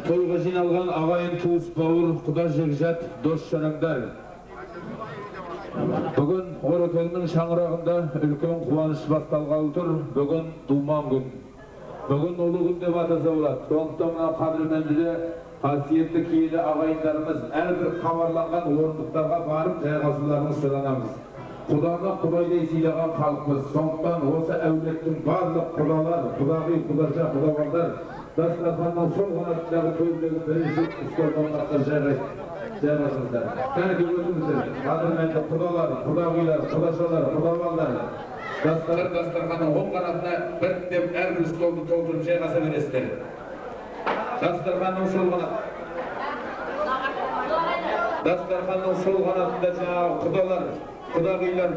Toyға жиналған ағайын туыс бауыр, құда жекжат, дос жаныңдар. Бүгін Орекеңнің шаңырағында үлкен қуаныш басталғалы тұр. Бүгін думан күн. Бүгін ұлы күн деп атаса болады. Сондықтан қадірмендіде қасиетті киелі ағайындарымыз әрбір хабарланған орындықтарға барып жайғасуларын сұранамыз. Құданы құдайдай сыйлаған халықпыз. Сондықтан осы әулеттің барлық құдалар, құдағи, құдаша, құдабалдар дастарханның сол қанатындағы төрдегі бірінші үстелдің артына жайғасыңыздар. Кәнігі өзіңіздер, қадірменді құдалар, құдағилар, құдашалар, құдабалдар дастарханның оң қанатына біріктеп әрбір столды толтырып жайғаса бересіздер. Дастарханның сол қанатында жаңағы құдалар, құдағилар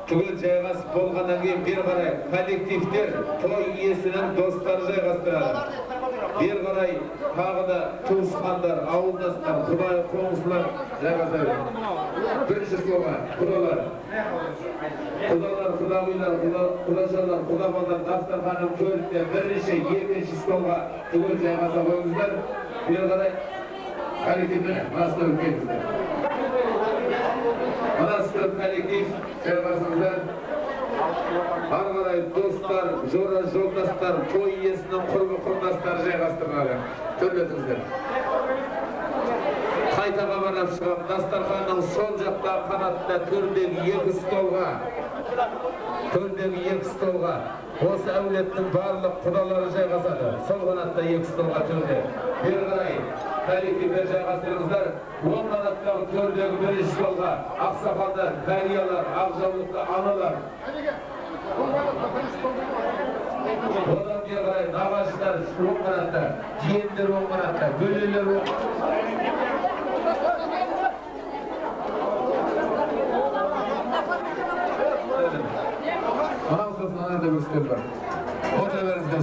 түгел жайғасып болғаннан кейін бері қарай коллективтер той иесінің достары жайғастырады. Бері қарай тағы да туысқандар, ауылдастар, құдай қоңсылар жайғаса береді. Бірінші столға құдалар, құдағилар, құдашалар, құдабалдар дастарханның төрінде бірінші, екінші столға түгел жайғаса қойыңыздар. Бері қарай коллективтер басына өткеніңіздер. Мынасы коллектив жайғасыңыздар. Ары қарай достар, жора жолдастар, той иесінің құрбы құрдастары жайғастырылады. Төрлетіңіздер. Қайта қабарып шығып, дастарханның сол жақта қанатында төрдегі екі столға осы әулеттің барлық құдалары жайғасады. Сол қанатта екі столға төрде. Бері қарай коллективтер жайғастырыңыздар. Оң қанаттағы төрдегі бірінші столға ақсақалдар, қариялар, ақжаулықты аналар. Одан бері қарай нағашылар оң қанатта, жиендер оң қанатта, бөлелер оң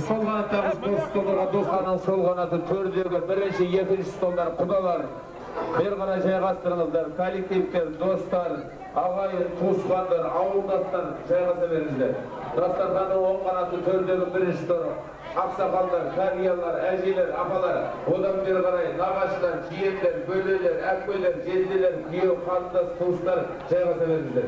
сол қанаттағы столдарға достарының сол қанаты төрдегі бірінші, екінші столдар құдалар. Бері қарай жайғастырыңыздар, коллективтер, достар, ағайын, туысқандар, ауылдастар жайғаса беріңіздер. Дастарханның оң қанаты төрдегі бірінші столы ақсақалдар, қариялар, әжелер, апалар, одан бері қарай нағашылар, жиендер, бөлелер, әпкелер, жезделер, күйеу, қарындас, туыстар жайғаса беріңіздер.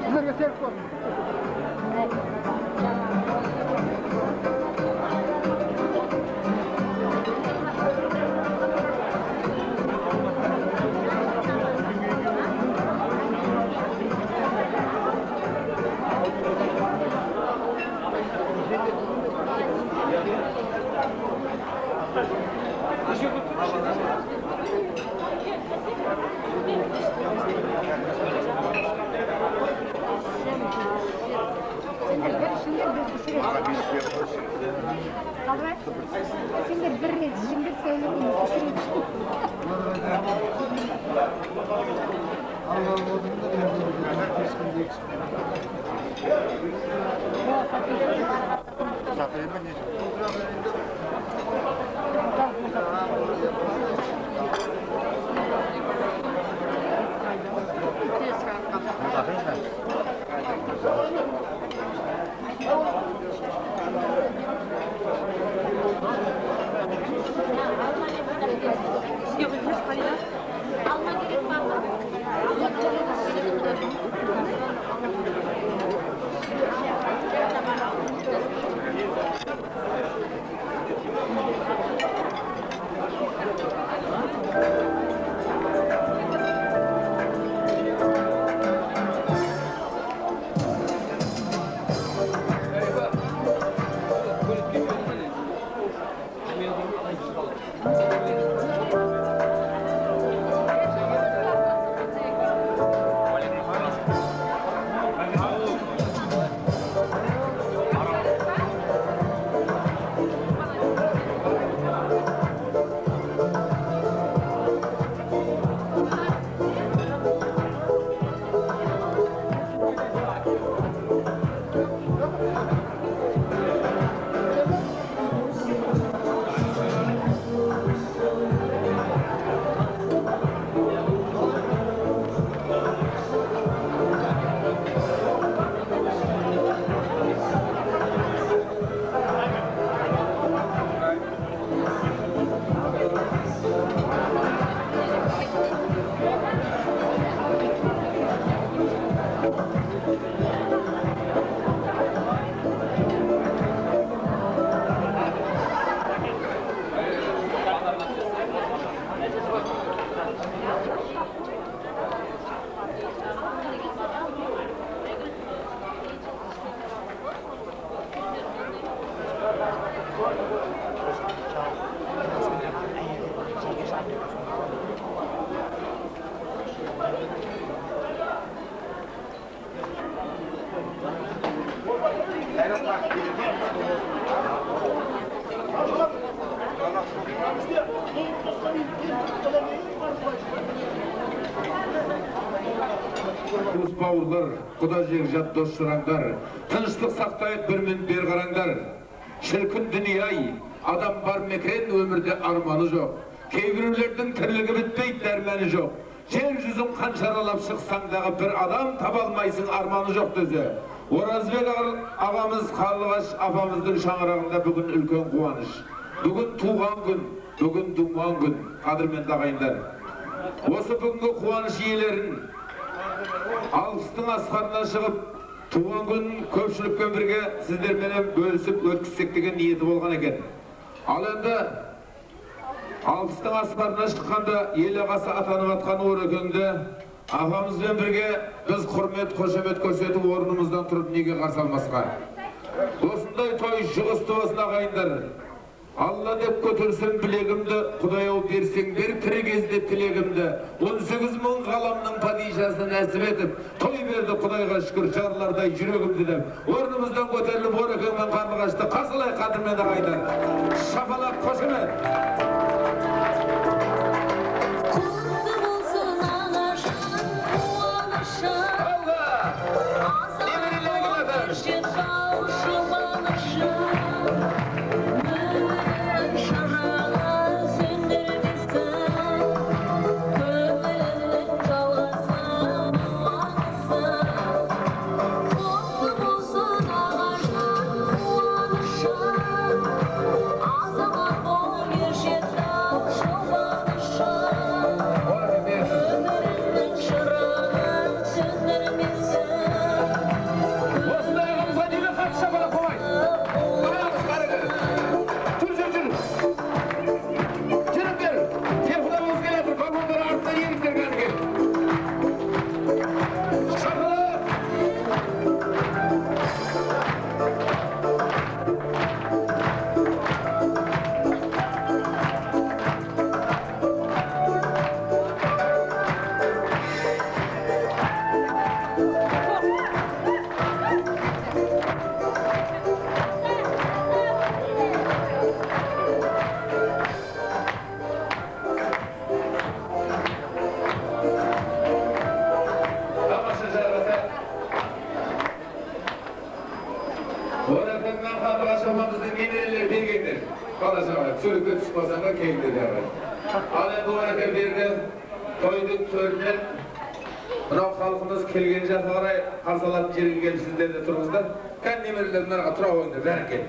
Sizlerge sevk olsun. Şimdi bir red, şimdi söyleyeyim. Туыс бауырлар, құда жекжат дос жыраңдар, тыныштық сақтайық бір мен бер қараңдар. Шіркін дүние-ай, адам бар мекен өмірде арманы жоқ. Кейбіреулердің тірлігі бітпейді, дәрмені жоқ. Жер жүзін қаншаралап шықсаңдағы бір адам таба алмайсың, арманы жоқ деді. Оразбек ағамыз Қарлығаш апамыздың шаңырағында бүгін үлкен қуаныш. Бүгін туған күн, бүгін думан күн, қадірменді ағайындар. Осы бүгінгі қуаныш иелерін алғыстың асқарына шығып, туған күн көпшілікпен бірге сіздермен бөлісіп өткізсек деген ниеті болған екен. Ал енді алғыстың асқарына шыққанда ел ағасы атанып атқан Орекеңді ағамызбен бірге біз құрмет, қошемет көрсетіп орнымыздан тұрып неге қарсы алмасқа. Осындай той жұғысты болсын ағайындар. Алла деп көтерсем білегімді, Құдай-ау берсең бер тірі кезде тілегімді. 18 мың ғаламның падишасын нәсіп етіп, той берді Құдайға шүкір жарлардай жүрегімді деп. Орнымыздан көтеріліп Орекеңмен Қарлығашты қарсылай қадірмен ағайындар. Шапалақ қошемет. Sürükle çıkmasanga keyifli derler. Halen bu hareket berdi, toyduk töründen, mınау халқымыз келген жаққа қарай қарсалап жерге келіп сіздер де тұрыңыздар. Кән немерелермен тұра ойыңдар, бәрекелді.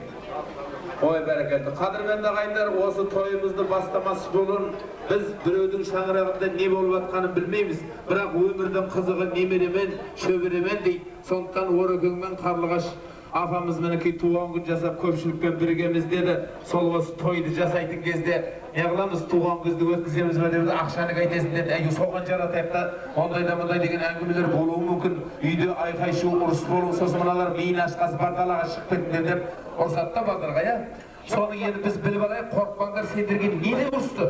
Ой, бәрекелді. Қадірменді ағайындар, осы тойымызды бастамасы болын, біз біреудің шаңырағында не болып жатқанын білмейміз, бірақ өмірдің қызығы немеремен, шөберемен дейді. Сондықтан Орекеңмен Қарлығаш апамыз мінекей туған күн жасап көпшілікпен біргеміз деді. Сол осы тойды жасайтын кезде не қыламыз, туған күнді өткіземіз бе деп ақшаны қайтесің деді. Соған жаратайық та ондай да мұндай деген әңгімелер болуы мүмкін. Үйде айқай-шу ұрыс болу, сосын мыналар миын ашқасы бар далаға шығып кетіңдер деп ұрсатты балдарға, иә? Соны енді біз біліп алайық, қорықпаңдар, сендерге неде ұрысты?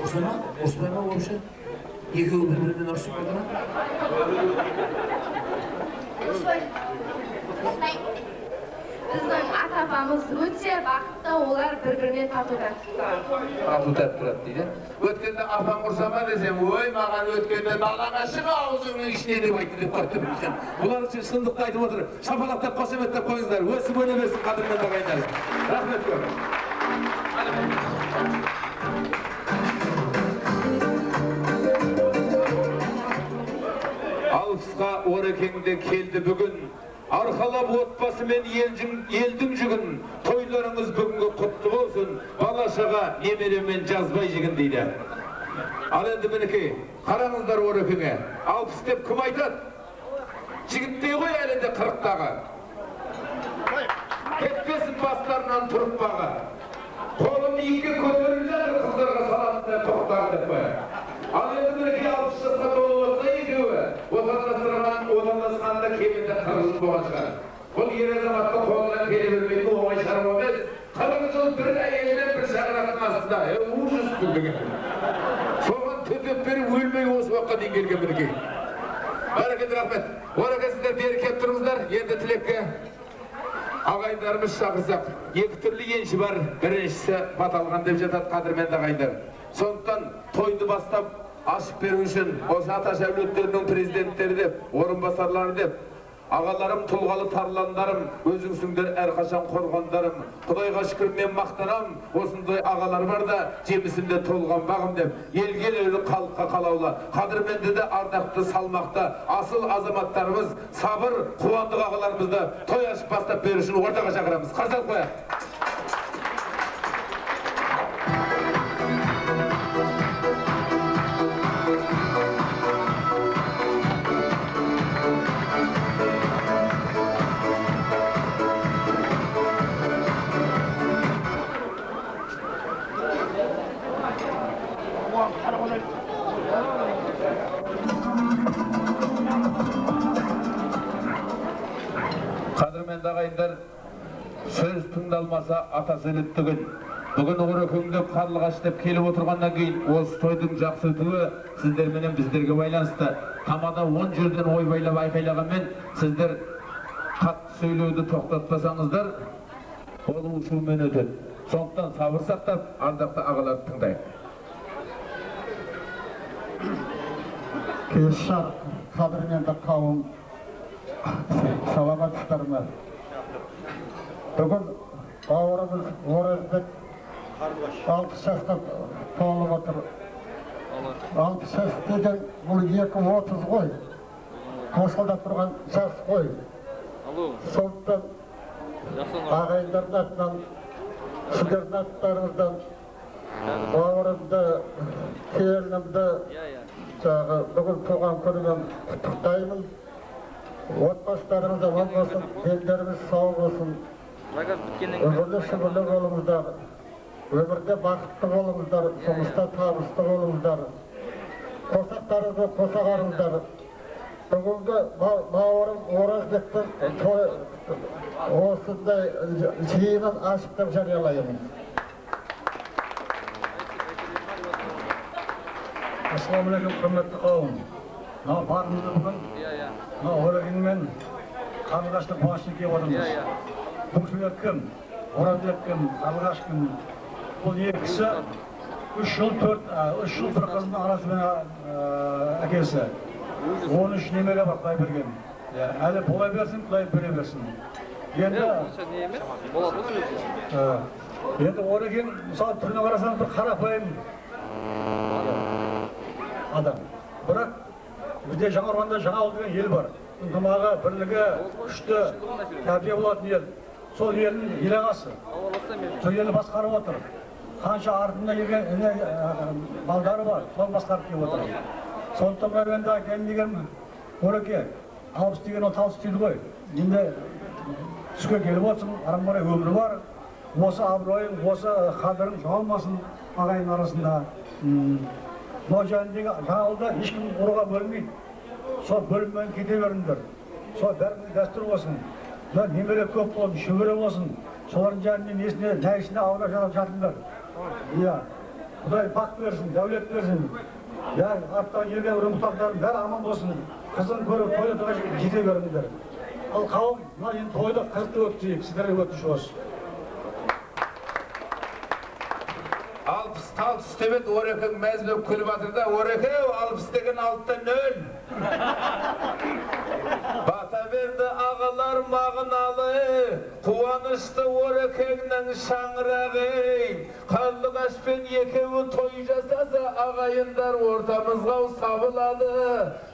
Ұрыспай ма вообще? Екеуі бір-бірінен ұрысып кетті ме? Біздің ата-апамыз өте бақытты, олар бір-біріне тату тәтті тұрады. Тату тәтті тұрады дейді. Өткенде апам ұрса ма десем, ой, маған өткенде далаға шыға аузыңның ішіне деп айтты деп қойды екен. Бұлар үшін шындықты айтып отыр. Шапалақтап, қошеметтеп қойыңыздар. Өсіп өне берсін қадірменді ағайындар. Рахмет көп. Алғысқа Орекеңде келді бүгін. Арқалап отбасымен елдің жүгін, тойларыңыз бүгінгі құтты болсын, бала-шаға немеремен жазбай жігін дейді. Ал енді мінекей, қараңыздар Орекеңе, 60 деп кім айтады? Жігіттей ғой әлінде 40-тағы. Кетпесін бастарынан тұрып бағы. Қолым иге көтеріліп жатыр, қыздарға салатында тоқтар деп қой. Ал енді мінекей 60 жасқа толып отса екеуі, отандасқанда кемінде 40 жыл болған шығар. Бұл ер азаматты қолынан келе бермейтін оңай шаруа емес. 40 жыл бір әйелмен бір шаңырақтың астында. Ужас күлдіген. Соған төтеп беріп өлмей осы уақытқа дейін келген мінекей. Бәрекелді, рахмет. Ораға сіздер бері келіп тұрыңыздар. Енді тілекке Ағайындарымыз шақырсақ, екі түрлі енші бар. Біріншісі баталған деп жатады қадірменді ағайындар. Сондықтан тойды бастап ашып беру үшін осы ата әулеттерінің президенттері деп, орынбасарлары деп, ағаларым, тұлғалы тарландарым, өзіңсіңдер әрқашан қорғандарым. Құдайға шүкір мен мақтанам, осындай ағалар бар да жемісінде толған бағым деп, елге елеулі халыққа қалаулы, қадірменді де ардақты салмақты асыл азаматтарымыз, сабыр, қуандық ағаларымызды той ашып бастап беру үшін ортаға шақырамыз. Қарсы алып қояйық. Қадірменді ағайындар, сөз тыңдалмаса атасы өліп түгін. Бүгін Орекеңдеп қарлығаш деп келіп отырғаннан кейін, осы тойдың жақсы өтуі сіздерменен біздерге байланысты. Тамада 10 жерден ой байлап айқайлағанмен, сіздер қатты сөйлеуді тоқтатпасаңыздар, ол ұшумен өтеді. Сондықтан сабыр сақтап, ардақты ағаларды тыңдайық. Кешар қадірменді қауым, саламатсыздар ма? Бүгін бауырымыз Оразбек 60 жасқа толып отыр. 60 жас деген бұл 2-30 ғой. Қосылдап тұрған жас ғой. Сондықтан ағайындардың атынан, сіздердің аттарыңыздан бауырымды, келінімді бүгін туған күнімен құттықтаймын. Отбасыларыңыз аман болсын, елдеріңіз сау болсын. Өмірлі шүбірлі болыңыздар, өмірде бақытты болыңыздар, жұмыста табысты болыңыздар. Қосақтарыңызды қосағарыңыздар. Бүгінгі бауырым Оразбектің осындай жиынын ашып деп жариялаймын. Ассалаумағалейкум, құрметті қауым. Барымызды бүгін Орекеңмен қарлығашты басшылық етіп отырмыз. Бұл сөйлер кім? Оразбек кім? Қарлығаш кім? Бұл екісі 3 жыл бір қызының арасымен әкесі. 13 немере бар, Құдай берген. Әлі бола берсін, Құдай бере берсін. Енді Орекең, мысалы, түріне қарасаң бір қарапайым адам. Бірақ бізде Жаңақорғанда Жаңауыл деген ел бар. Ынтымағы, бірлігі, күшті, тәрбие болатын ел. Сол елдің елағасы. Сол елді басқарып отыр. Қанша артында келген балдары бар, сол басқарып келіп отыр. Сондықтан енді әкелін деген Ореке, алпыс деген ол талыс дейді ғой. Енді түске келіп отырсың, арам қарай өмірі бар. Осы абыройың, осы қадірің жоғалмасын ағайын арасында. Бұл жайындегі Жаңауылда ешкім ұруға бөлмейді. Сол бөліммен кете беріңдер. Сол бәріміз дәстүр болсын. Немере көп болсын, шөбере болсын. Солардың жанымен несіне, нәйісіне ауыра жатыңдар. Құдай бақ берсін, дәулет берсін. Арттан елген ұрымтақтарын бәрі аман болсын. Қызын көріп, тойда тұға жете беріңдер. Ал қауым, енді тойда қызықты өтсейік, сіздерге өтіш осы. Алпыс демет Орекең мәзбек күліп атырда, Орекең 60 деген 6-та 0. Бата берді ағалар мағыналы, қуанышты Орекеңнің шаңырағы. Қарлығаш пен екеуі той жасаса, ағайындар ортамызға сабылады.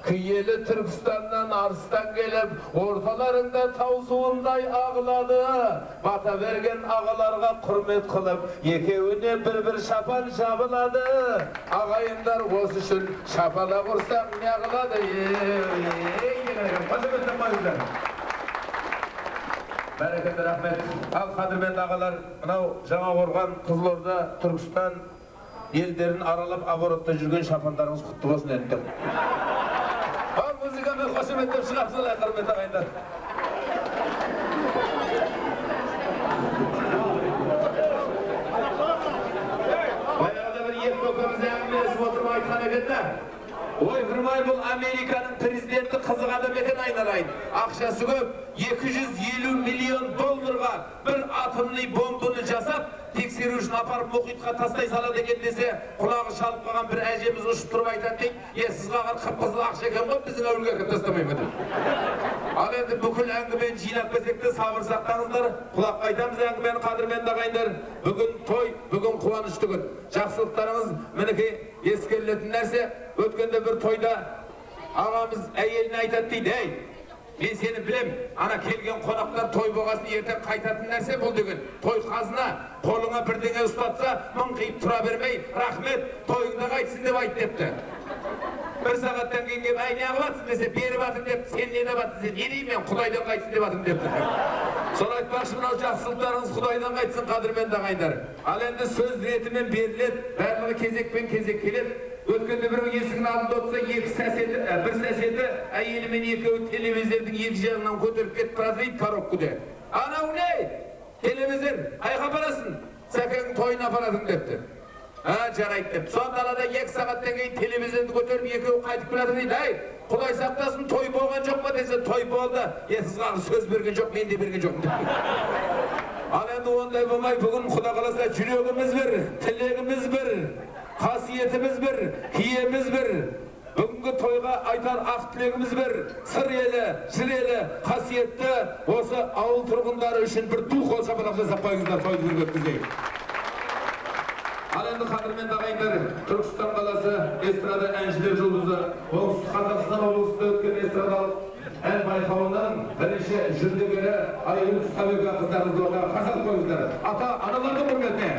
Киелі Түркістаннан арыстан келіп, орталарында таусуындай ағылады. Бата берген ағаларға құрмет қылып, екеуіне бір шапан жабылады. Ағайындар осы үшін шапала құрсақ не қылады? Бәрекелді рахмет. Ал қадірменді ағалар, мынау Жаңақорған, Қызылорда, Түркістан елдерін аралап оборотта жүрген шапандарыңыз құтты болсын еттім. Ал музыкамен қошеметтеп шығарсыздар, қадірменді ағайындар. Баяғыда бір екі көкеміз әңгімелесіп отырып айтқан екен де, ой, Ай бұл Американың президенті қызық адам екен айналайын. Ақшасы көп 250 миллион долларға бір атомный бомбаны жасап, тексеру үшін апарып мұхитқа тастай салады екен десе, құлағы шалып қалған бір әжеміз ұшып тұрып айтады дейді, сіз қалған қып-қызыл ақша екен ғой, біздің әуліге әкеп тастамаймын деп. Ал енді бүкіл әңгімені жинап келсек те сабыр сақтаңыздар, құлақ қайтамыз әңгімені қадірменді ағайындар. Бүгін той, бүгін қуанышты күн. Жақсылықтарыңыз мінекей ескерілетін нәрсе. Өткенде бір тойда ағамыз әйеліне айтады дейді, ей, мен сені білем, ана келген қонақтар той болғасын ертең қайтатын нәрсе бұл деген. Той қазына, қолыңа бірдеңе ұстатса, мыңқиып тұра бермей, рахмет, тойыңда қайтсын деп айт депті. Бір сағаттан кейін кеп, әй, неғып атсың десе, беріп атың депті, сен не деп атсың, не деймін мен, Құдайдан қайтсын деп атың депті. Сол айтпақшы, мынау жақсылықтарыңыз Құдайдан қайтсын, қадірменді ағайындар. Ал енді сөз ретімен беріледі, барлығы кезекпен кезек келеді. Өткенде біреу есігін алдында отырса, бір сәсеті әйелімен екеуі телевизордың екі жағынан көтеріп кетіп тұрады дейді коробкада. Анау не? Телевизор, қайға апарасың? Сәкеңнің тойына апаратың депті. Жарайды деп. Сон далада 2 сағаттан кейін телевизорды көтеріп екеуі қайтып келеді дейді. Ай, Құдай сақтасын, той болған жоқ па десе, той болды. Сізге сөз берген жоқ, мен де берген жоқпын деп. Ал енді ондай болмай, бүгін Құда қаласа жүрегіміз бір, тілегіміз бір, қасиетіміз бір, киеміз бір. Бүгінгі тойға айтар ақ тілегіміз бір, сыр елі, жыр елі, қасиетті осы ауыл тұрғындары үшін бір ду қол шапалақ жасап қойыңыздар, тойды өткізейік. Ал енді қадірменді ағайындар, Түркістан қаласы эстрада әншілер жұлдызы, оңтүстік Қазақстан облысында өткен эстрадалық ән байқауының бірінші жүлдегері Айгүл Сабека қыздарымызды ортаға қарсы қойыңыздар. Ата, аналардың құрметіне.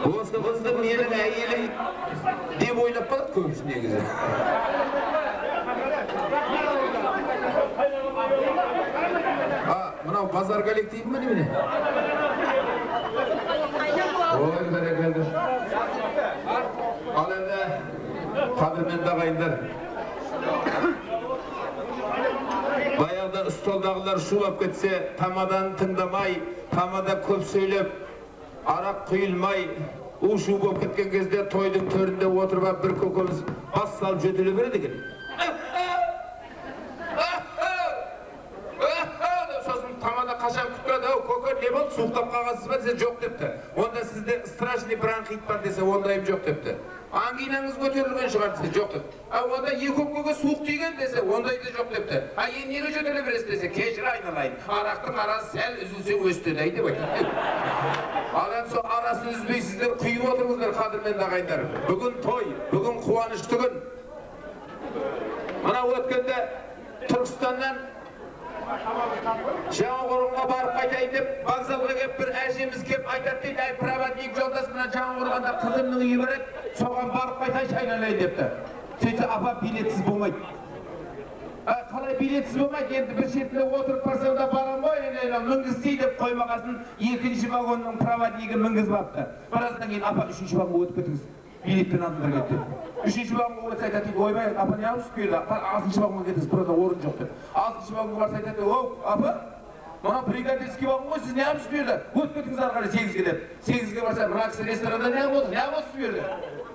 Осы қызды менің әйелім деп ойлап қалады көбісі негізі. Мынау базар коллективі ме немене? Ой, бәрекелді. Ал енді қадірменді ағайындар. Баяғыда столдағылар шулап кетсе, тамадан тыңдамай, тамада көп сөйлеп, арақ құйылмай, у-шу болып кеткен кезде тойдың төрінде отырып бір көкеміз бас салып жөтеле береді екен. Сосын тамада қашан күтпеді, көке не болды, суықтап қалғансыз ба десе жоқ депті. Онда сізде страшный бронхит бар десе ондайым жоқ депті. Ангинаңыз көтерілген шығар десе жоқ депті. Онда екі өкпеге суық тиген десе ондай да жоқ депті. Енді неге жөтеле бересіз десе кешір айналайын, арақтың арасы сәл үзілсе өстеді деп айтады. Ал енді сол арасын үзбейсіздер, құйып отырыңыздар қадірменді ағайындар. Бүгін той, бүгін қуанышты күн. Мына өткенде Түркістаннан Жаңақорғанға барып қайтайын деп, вокзалға келіп бір әжеміз келіп айтады дейді, әй проводник жолдас мына Жаңақорғанда қызымның үйі бар еді, соған барып қайтайыншы айналайын депті. Сөйтсе апа билетсіз болмайды. Қалай билетсіз болмайды? Енді бір шетінде отырып барсам да барам ғой, мінгізсей деп қоймағасын екінші вагонның проводнигі мінгізіп апты. Біраздан кейін апа үшінші вагонға өтіп кетіңіз. Билетпен алдыңдар кетті. Үшінші вагонға өтсе айтады дейді, ойбай, апа не алып берді? Алтыншы вагонға кетіңіз, burada орын жоқ деп. Алтыншы вагонға барса айтады, оу, апа, мына бригадирский вагон ғой, сіз не алып берді? Өтіп кетіңіз ары қарай 8-ге деп. 8-ге барса, мына кісі ресторанда не болды? Не алып берді?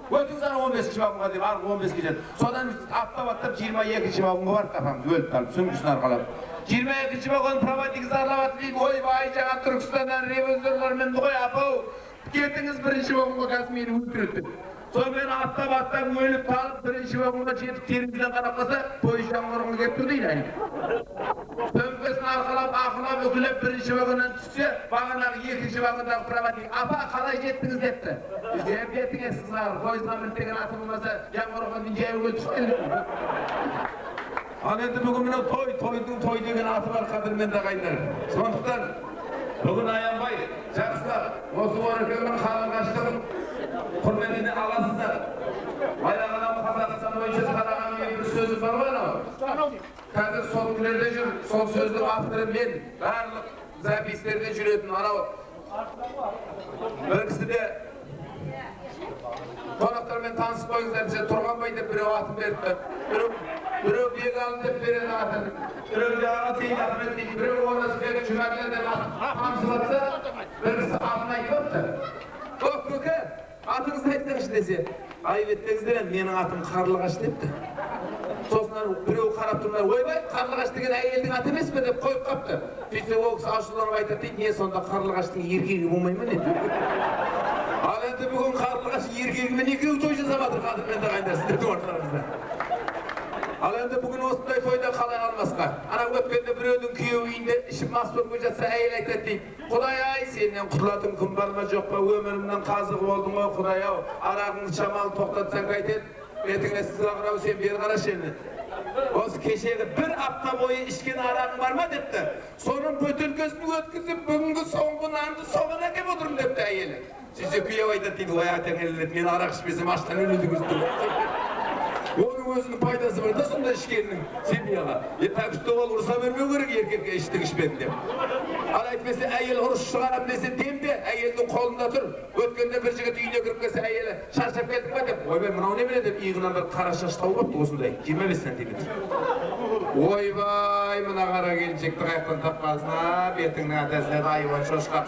Өтіңіз ары 15-ші вагонға деп, арғы 15-ге жетті. Содан аттап 22-ші вагонға бардық апамыз өліп қалып, сөмкесін арқалап. 22-ші вагон проводник зарлап атты дейді, ойбай, жаңа Түркістаннан ревизорлармен ғой, апау, кетіңіз бірінші вагонға қазір мені өлтіреді деп. Сонымен аттап өліп қалып бірінші вагонға жетіп терезеден қарап қалса, пойыз Жаңақорғанға келіп тұр дейді әйел. Сөмкесін арқалап, ақылап, үкілеп бірінші вагоннан түссе, бағанағы екінші вагондағы проводник, апа, қалай жеттіңіз депті. Жеп жеттіңіз сызар, пойызға мініп деген аты болмаса, Жаңақорғаннан жаяу өліп түскен. Ал енді бүгін мынау той деген аты бар қадірменді ағайындар. Сондықтан бүгін аянбай, жақсылап, осы өрекеннің қарлығаштығын құрметіне аласыздар. Баяғыдан Қазақстан бойынша тараған бір сөзі бар ғой анау. Қазір сол күндерде жүр, сол сөздің авторы мен, барлық запистерде жүретін анау. Бір кісі де қонақтармен танысып қойыңыздар десе, Тұрғанбай деп біреу атын беріпті. Біреу Бегалын деп береді атын. Біреу Аға Сейіт Ахмет дейді, біреу Оразбек Жұмәділі деп қамсылатса, бір кісі атын айтпапты. Көке, атыңызды айтсаңшы десе, айбеттеңіздер, менің атым Қарлығаш депті. Сосын біреу қарап тұрмай, ойбай, Қарлығаш деген әйелдің аты емес пе деп қойып қапты. Сөйтсе ол кісі ашуланып айтады дейді, не сонда Қарлығаштың еркегі болмай ма не? Ал енді бүгін Қарлығаш еркегімен екеуі той жасап жатыр қадірменді ағайындар сіздердің орталарыңызда. Ал енді бүгін осындай тойда қалай қалмасқа? Ана өткенде біреудің күйеуі үйінде ішіп мас болып жатса, әйел айтады дейді, Құдай-ай, сенен құтылатын күн бар ма жоқ па, өмірімнен қазығы болдың ғой, Құдай-ау, арағыңды шамалы тоқтатсаң қайтеді, бетіңе сызғырау сен бері қарашы енді. Осы кешегі бір апта бойы ішкен арағың бар ма депті. Соның бөтелкесін өткізіп, бүгінгі соңғы нанды соған әкеп отырмын депті әйелі. Сөйтсе күйеуі айтады дейді, ой атаң әлі мен арақ ішпесем аштан өледіңіз. Оның өзінің пайдасы бар да сонда ішкеннің семьяға. Тәкішті ол ұрса бермеу керек еркекке іштік ішпедін деп. Ал әйтпесе әйел ұрыс шығарам десе демде, әйелдің қолында тұр. Өткенде бір жігіт үйіне кіріп келсе әйелі шаршап келдің ба деп, ойбай мынау немене деп иығынан бір қара шаш тауып апты осындай 25 сантиметр. Ойбай мына қара келіншекті қаяқтан тапқансына бетіңнің атасына айуан шошқа.